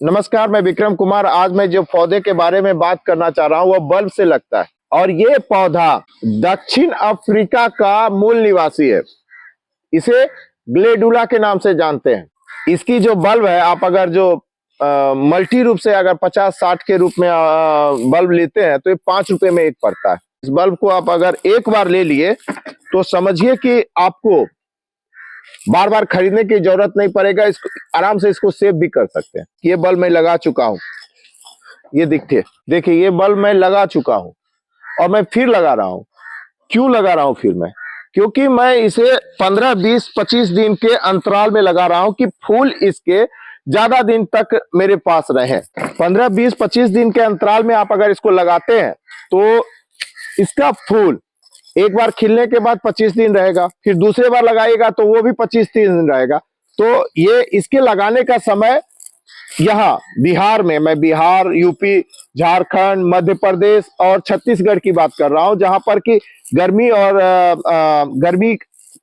नमस्कार, मैं विक्रम कुमार। आज मैं जो पौधे के बारे में बात करना चाह रहा हूँ वह बल्ब से लगता है और ये पौधा दक्षिण अफ्रीका का मूल निवासी है। इसे ग्लेडुला के नाम से जानते हैं। इसकी जो बल्ब है, आप अगर जो मल्टी रूप से अगर 50-60 के रूप में बल्ब लेते हैं तो ये 5 रुपए में एक पड़ता है। इस बल्ब को आप अगर एक बार ले लिए तो समझिए कि आपको बार बार खरीदने की जरूरत नहीं पड़ेगा। इसको आराम से इसको सेव भी कर सकते हैं। ये बल्ब मैं लगा चुका हूँ, ये देखिए ये बल्ब मैं लगा चुका हूँ और मैं फिर लगा रहा हूँ। क्यों लगा रहा हूँ फिर मैं? क्योंकि मैं इसे 15, 20, 25 दिन के अंतराल में लगा रहा हूँ कि फूल इसके ज्यादा दिन तक मेरे पास रहे। 15, 20, 25 दिन के अंतराल में आप अगर इसको लगाते हैं तो इसका फूल एक बार खिलने के बाद 25 दिन रहेगा, फिर दूसरे बार लगाएगा तो वो भी 25 दिन रहेगा। तो ये इसके लगाने का समय यहाँ बिहार में, मैं बिहार, यूपी, झारखंड, मध्य प्रदेश और छत्तीसगढ़ की बात कर रहा हूँ, जहां पर कि गर्मी और गर्मी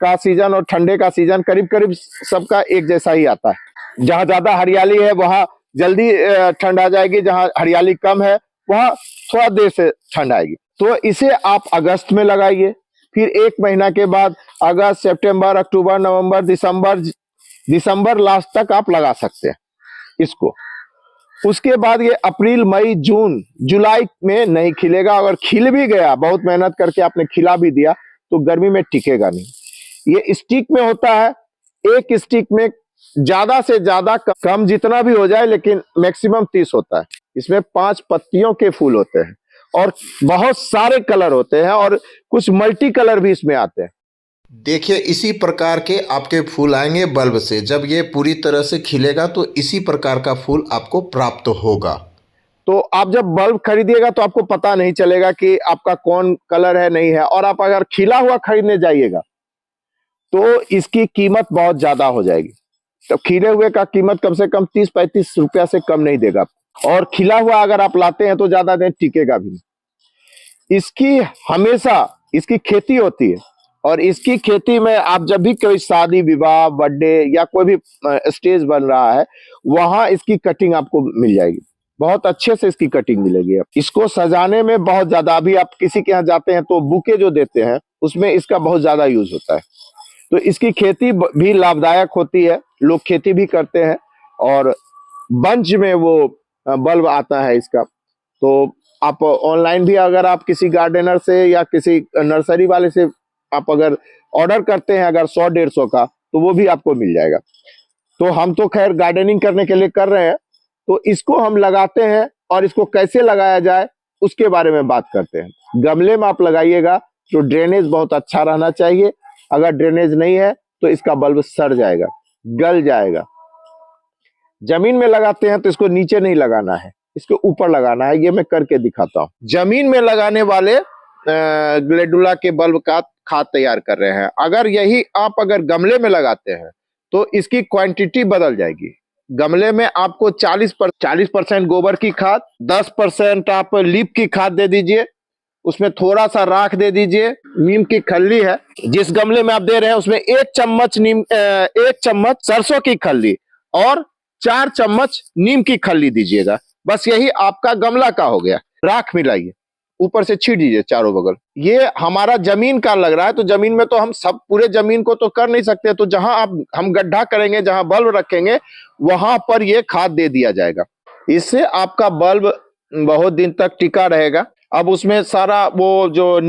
का सीजन और ठंडे का सीजन करीब करीब सबका एक जैसा ही आता है। जहां ज्यादा हरियाली है वहां जल्दी ठंड आ जाएगी, जहां हरियाली कम है वहां थोड़ा देर से ठंड आएगी। तो इसे आप अगस्त में लगाइए, फिर एक महीना के बाद अगस्त, सितंबर, अक्टूबर, नवंबर, दिसंबर लास्ट तक आप लगा सकते हैं इसको। उसके बाद ये अप्रैल, मई, जून, जुलाई में नहीं खिलेगा। अगर खिल भी गया, बहुत मेहनत करके आपने खिला भी दिया, तो गर्मी में टिकेगा नहीं। ये स्टिक में होता है। एक स्टिक में ज्यादा से ज्यादा कम जितना भी हो जाए, लेकिन मैक्सिमम 30 होता है। इसमें 5 पत्तियों के फूल होते हैं और बहुत सारे कलर होते हैं और कुछ मल्टी कलर भी इसमें आते हैं। देखिए, इसी प्रकार के आपके फूल आएंगे बल्ब से। जब ये पूरी तरह से खिलेगा तो इसी प्रकार का फूल आपको प्राप्त होगा। तो आप जब बल्ब खरीदिएगा तो आपको पता नहीं चलेगा कि आपका कौन कलर है, नहीं है। और आप अगर खिला हुआ खरीदने जाइएगा तो इसकी कीमत बहुत ज्यादा हो जाएगी। तो खिले हुए का कीमत कम से कम 30-35 रुपया से कम नहीं देगा। और खिला हुआ अगर आप लाते हैं तो ज्यादा दिन टिकेगा भी नहीं। इसकी हमेशा इसकी खेती होती है और इसकी खेती में आप जब भी कोई शादी विवाह, बर्थडे या कोई भी स्टेज बन रहा है, वहां इसकी कटिंग आपको मिल जाएगी। बहुत अच्छे से इसकी कटिंग मिलेगी। इसको सजाने में बहुत ज्यादा, अभी आप किसी के यहाँ जाते हैं तो बुके जो देते हैं उसमें इसका बहुत ज्यादा यूज होता है। तो इसकी खेती भी लाभदायक होती है, लोग खेती भी करते हैं और बंच में वो बल्ब आता है इसका। तो आप ऑनलाइन भी अगर आप किसी गार्डनर से या किसी नर्सरी वाले से आप अगर ऑर्डर करते हैं अगर 100-150 का, तो वो भी आपको मिल जाएगा। तो हम तो खैर गार्डनिंग करने के लिए कर रहे हैं, तो इसको हम लगाते हैं और इसको कैसे लगाया जाए उसके बारे में बात करते हैं। गमले में आप लगाइएगा तो ड्रेनेज बहुत अच्छा रहना चाहिए। अगर ड्रेनेज नहीं है तो इसका बल्ब सड़ जाएगा, गल जाएगा। जमीन में लगाते हैं तो इसको नीचे नहीं लगाना है, इसको ऊपर लगाना है। ये मैं करके दिखाता हूँ। जमीन में लगाने वाले ग्लेडुला के बल्ब का खाद तैयार कर रहे हैं। अगर यही आप अगर गमले में लगाते हैं तो इसकी क्वांटिटी बदल जाएगी। गमले में आपको 40% गोबर की खाद, 10% आप लीफ की खाद दे दीजिए, उसमें थोड़ा सा राख दे दीजिए। नीम की खल्ली है, जिस गमले में आप दे रहे हैं उसमें 1 चम्मच एक चम्मच सरसों की खल्ली और 4 चम्मच नीम की खल्ली दीजिएगा। बस यही आपका गमला का हो गया। राख मिलाइए, ऊपर से छीट दीजिए चारों बगल। ये हमारा जमीन का लग रहा है, तो जमीन में तो हम सब पूरे जमीन को तो कर नहीं सकते। तो जहां हम गड्ढा करेंगे, जहां बल्ब रखेंगे, वहां पर ये खाद दे दिया जाएगा। इससे आपका बल्ब बहुत दिन तक टिका रहेगा। अब उसमें सारा वो जो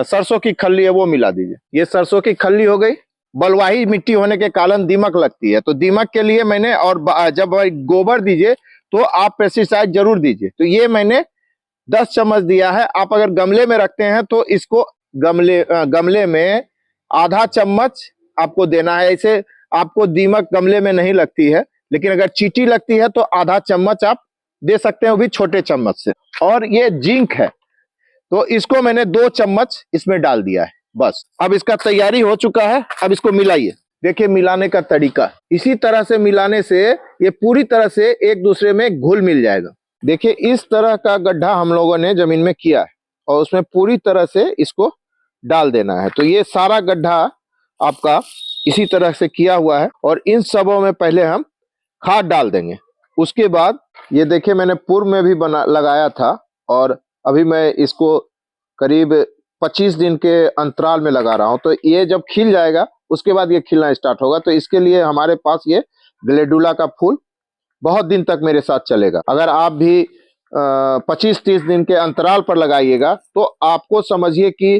सरसों की खल्ली है वो मिला दीजिए। ये सरसों की खल्ली हो गई। बलुआही मिट्टी होने के कारण दीमक लगती है, तो दीमक के लिए मैंने, और जब गोबर दीजिए तो आप पेस्टिसाइड जरूर दीजिए। तो ये मैंने 10 चम्मच दिया है। आप अगर गमले में रखते हैं तो इसको गमले में आधा चम्मच आपको देना है। इसे आपको दीमक गमले में नहीं लगती है, लेकिन अगर चींटी लगती है तो आधा चम्मच आप दे सकते हैं, वो भी छोटे चम्मच से। और ये जिंक है, तो इसको मैंने 2 चम्मच इसमें डाल दिया है। बस अब इसका तैयारी हो चुका है। अब इसको मिलाइए। देखिए मिलाने का तरीका, इसी तरह से मिलाने से ये पूरी तरह से एक दूसरे में घुल मिल जाएगा। देखिए इस तरह का गड्ढा हम लोगों ने जमीन में किया है और उसमें पूरी तरह से इसको डाल देना है। तो ये सारा गड्ढा आपका इसी तरह से किया हुआ है और इन सबों में पहले हम खाद डाल देंगे। उसके बाद ये देखिए मैंने पूर्व में भी लगाया था और अभी मैं इसको करीब 25 दिन के अंतराल में लगा रहा हूं। तो ये जब खिल जाएगा उसके बाद ये खिलना स्टार्ट होगा। तो इसके लिए हमारे पास ये ग्लेडुला का फूल बहुत दिन तक मेरे साथ चलेगा। अगर आप भी 25-30 दिन के अंतराल पर लगाइएगा तो आपको समझिए कि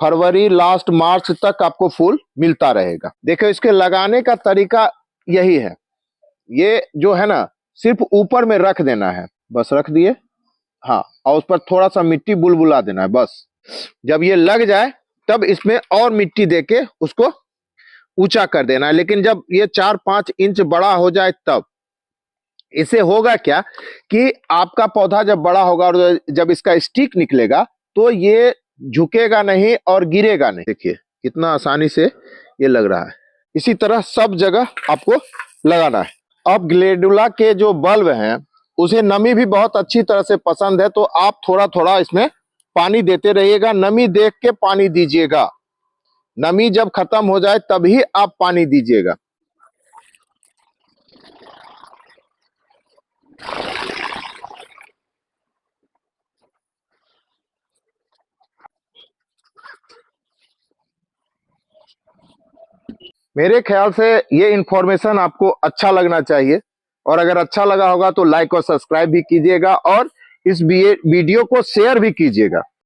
फरवरी लास्ट मार्च तक आपको फूल मिलता रहेगा। देखो इसके लगाने का तरीका यही है। ये जो है ना सिर्फ ऊपर में रख देना है, बस रख दिए, हाँ, और उस पर थोड़ा सा मिट्टी बुलबुला देना है बस। जब ये लग जाए तब इसमें और मिट्टी देके उसको ऊंचा कर देना है। लेकिन जब ये 4-5 इंच बड़ा हो जाए तब इससे होगा क्या कि आपका पौधा जब बड़ा होगा और जब इसका स्टिक निकलेगा तो ये झुकेगा नहीं और गिरेगा नहीं। देखिए कितना आसानी से ये लग रहा है। इसी तरह सब जगह आपको लगाना है। अब ग्लेडुला के जो बल्ब हैं उसे नमी भी बहुत अच्छी तरह से पसंद है, तो आप थोड़ा थोड़ा इसमें पानी देते रहिएगा। नमी देख के पानी दीजिएगा। नमी जब खत्म हो जाए तभी आप पानी दीजिएगा। मेरे ख्याल से ये इंफॉर्मेशन आपको अच्छा लगना चाहिए, और अगर अच्छा लगा होगा तो लाइक और सब्सक्राइब भी कीजिएगा और इस वीडियो को शेयर भी कीजिएगा।